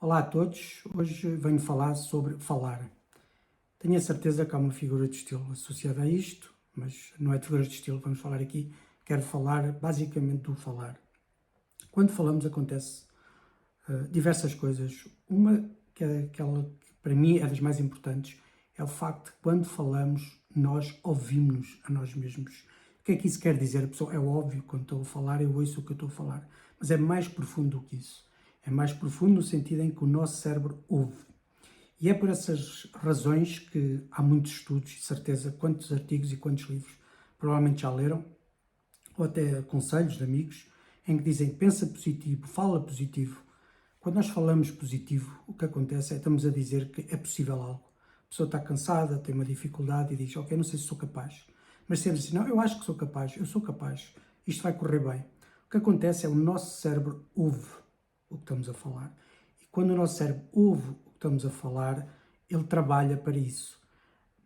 Olá a todos, hoje venho falar sobre falar. Tenho a certeza que há uma figura de estilo associada a isto, mas não é de figuras de estilo que vamos falar aqui. Quero falar basicamente do falar. Quando falamos acontece diversas coisas. Uma que é aquela que para mim é das mais importantes, é o facto de que quando falamos nós ouvimos-nos a nós mesmos. O que é que isso quer dizer? A pessoa, é óbvio, quando estou a falar eu ouço o que eu estou a falar, mas é mais profundo do que isso. É mais profundo no sentido em que o nosso cérebro ouve. E é por essas razões que há muitos estudos, de certeza, quantos artigos e quantos livros provavelmente já leram, ou até conselhos de amigos, em que dizem pensa positivo, fala positivo. Quando nós falamos positivo, o que acontece é que estamos a dizer que é possível algo. A pessoa está cansada, tem uma dificuldade e diz, ok, não sei se sou capaz. Mas sempre assim, não, eu acho que sou capaz, eu sou capaz, isto vai correr bem. O que acontece é o nosso cérebro ouve o que estamos a falar. E quando o nosso cérebro ouve o que estamos a falar, ele trabalha para isso.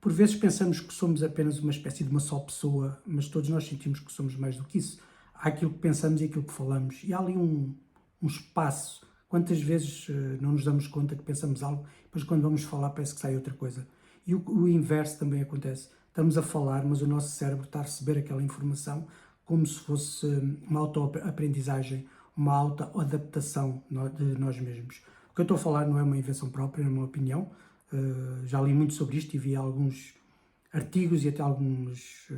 Por vezes pensamos que somos apenas uma espécie de uma só pessoa, mas todos nós sentimos que somos mais do que isso. Há aquilo que pensamos e aquilo que falamos. E há ali um espaço. Quantas vezes não nos damos conta que pensamos algo, depois quando vamos falar parece que sai outra coisa. E o inverso também acontece. Estamos a falar, mas o nosso cérebro está a receber aquela informação como se fosse uma autoaprendizagem, uma auto-adaptação de nós mesmos. O que eu estou a falar não é uma invenção própria, é uma opinião. Já li muito sobre isto e vi alguns artigos e até alguns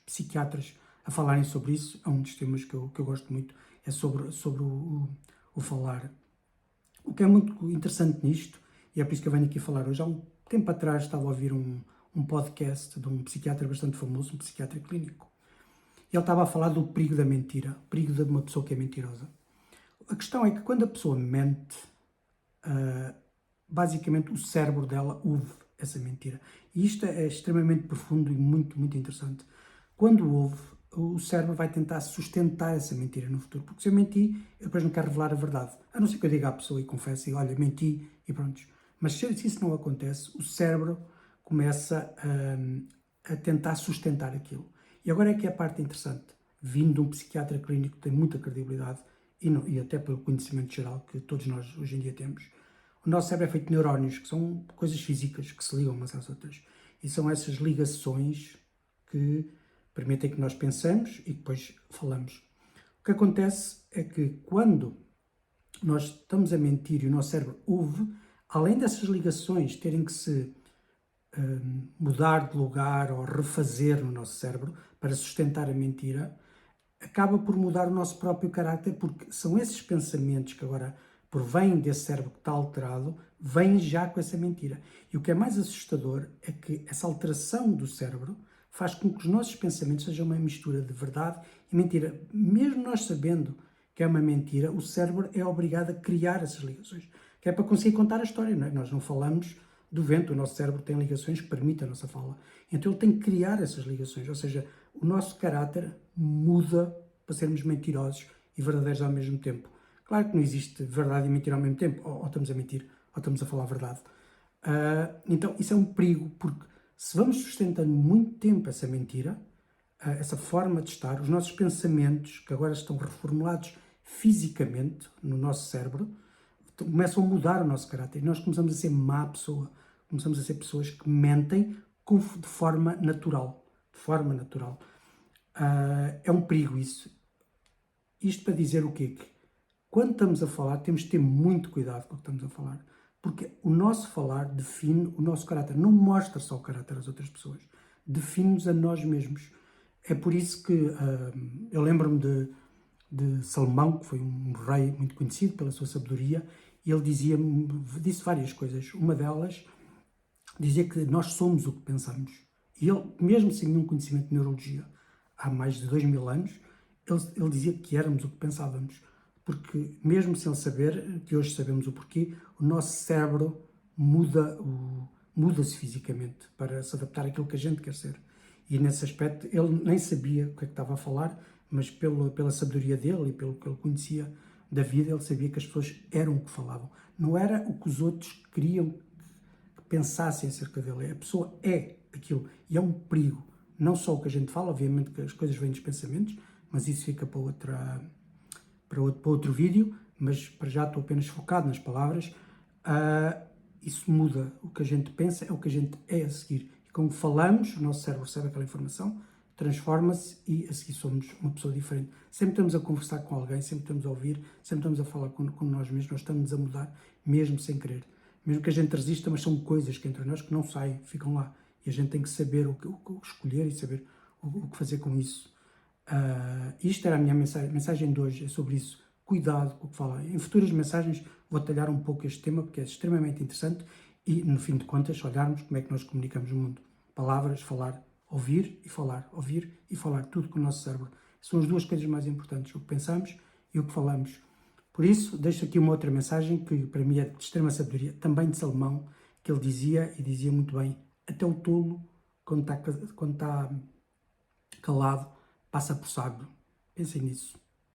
psiquiatras a falarem sobre isso. É um dos temas que eu gosto muito, é sobre o falar. O que é muito interessante nisto, e é por isso que eu venho aqui falar hoje, há um tempo atrás estava a ouvir um podcast de um psiquiatra bastante famoso, um psiquiatra clínico, e ele estava a falar do perigo da mentira, o perigo de uma pessoa que é mentirosa. A questão é que quando a pessoa mente, basicamente o cérebro dela ouve essa mentira. E isto é extremamente profundo e muito, muito interessante. Quando ouve, o cérebro vai tentar sustentar essa mentira no futuro. Porque se eu menti, eu depois não quero revelar a verdade. A não ser que eu diga à pessoa e confesse, olha, menti e pronto. Mas se isso não acontece, o cérebro começa a tentar sustentar aquilo. E agora é que é a parte interessante. Vindo de um psiquiatra clínico que tem muita credibilidade e até pelo conhecimento geral que todos nós hoje em dia temos, o nosso cérebro é feito de neurónios, que são coisas físicas que se ligam umas às outras. E são essas ligações que permitem que nós pensemos e depois falamos. O que acontece é que quando nós estamos a mentir e o nosso cérebro ouve, além dessas ligações terem que se mudar de lugar ou refazer no nosso cérebro para sustentar a mentira, acaba por mudar o nosso próprio caráter, porque são esses pensamentos que agora provêm desse cérebro que está alterado, vêm já com essa mentira. E o que é mais assustador é que essa alteração do cérebro faz com que os nossos pensamentos sejam uma mistura de verdade e mentira. Mesmo nós sabendo que é uma mentira, o cérebro é obrigado a criar essas ligações, que é para conseguir contar a história, não é? Nós não falamos do vento, o nosso cérebro tem ligações que permitem a nossa fala. Então ele tem que criar essas ligações, ou seja, o nosso caráter muda para sermos mentirosos e verdadeiros ao mesmo tempo. Claro que não existe verdade e mentira ao mesmo tempo, ou estamos a mentir, ou estamos a falar a verdade. Então isso é um perigo, porque se vamos sustentando muito tempo essa mentira, essa forma de estar, os nossos pensamentos, que agora estão reformulados fisicamente no nosso cérebro, começam a mudar o nosso caráter. E nós começamos a ser má pessoa. Começamos a ser pessoas que mentem de forma natural. De forma natural. É um perigo isso. Isto para dizer o quê? Que quando estamos a falar, temos de ter muito cuidado com o que estamos a falar. Porque o nosso falar define o nosso caráter. Não mostra só o caráter às outras pessoas. Define-nos a nós mesmos. É por isso que eu lembro-me de Salomão, que foi um rei muito conhecido pela sua sabedoria, e ele disse várias coisas. Uma delas dizia que nós somos o que pensamos. E ele, mesmo sem nenhum conhecimento de neurologia, há mais de 2000 anos, ele dizia que éramos o que pensávamos. Porque mesmo sem ele saber, que hoje sabemos o porquê, o nosso cérebro muda-se fisicamente para se adaptar àquilo que a gente quer ser. E nesse aspecto ele nem sabia o que é que estava a falar, mas pela sabedoria dele e pelo que ele conhecia da vida, ele sabia que as pessoas eram o que falavam. Não era o que os outros queriam que pensassem acerca dele. A pessoa é aquilo. E é um perigo. Não só o que a gente fala, obviamente que as coisas vêm dos pensamentos, mas isso fica para outro vídeo, mas para já estou apenas focado nas palavras. Isso muda. O que a gente pensa é o que a gente é a seguir. E como falamos, o nosso cérebro recebe aquela informação, transforma-se e a seguir somos uma pessoa diferente. Sempre estamos a conversar com alguém, sempre estamos a ouvir, sempre estamos a falar com nós mesmos, nós estamos a mudar, mesmo sem querer. Mesmo que a gente resista, mas são coisas que entre nós que não saem, ficam lá. E a gente tem que saber o que escolher e saber o que fazer com isso. Isto era a minha mensagem de hoje, é sobre isso. Cuidado com o que fala. Em futuras mensagens vou detalhar um pouco este tema, porque é extremamente interessante e, no fim de contas, olharmos como é que nós comunicamos no mundo. Palavras, falar, ouvir e falar. Ouvir e falar, tudo com o nosso cérebro. São as duas coisas mais importantes, o que pensamos e o que falamos. Por isso, deixo aqui uma outra mensagem que para mim é de extrema sabedoria, também de Salomão, que ele dizia, e dizia muito bem, até o tolo, quando está calado, passa por sábio. Pensem nisso.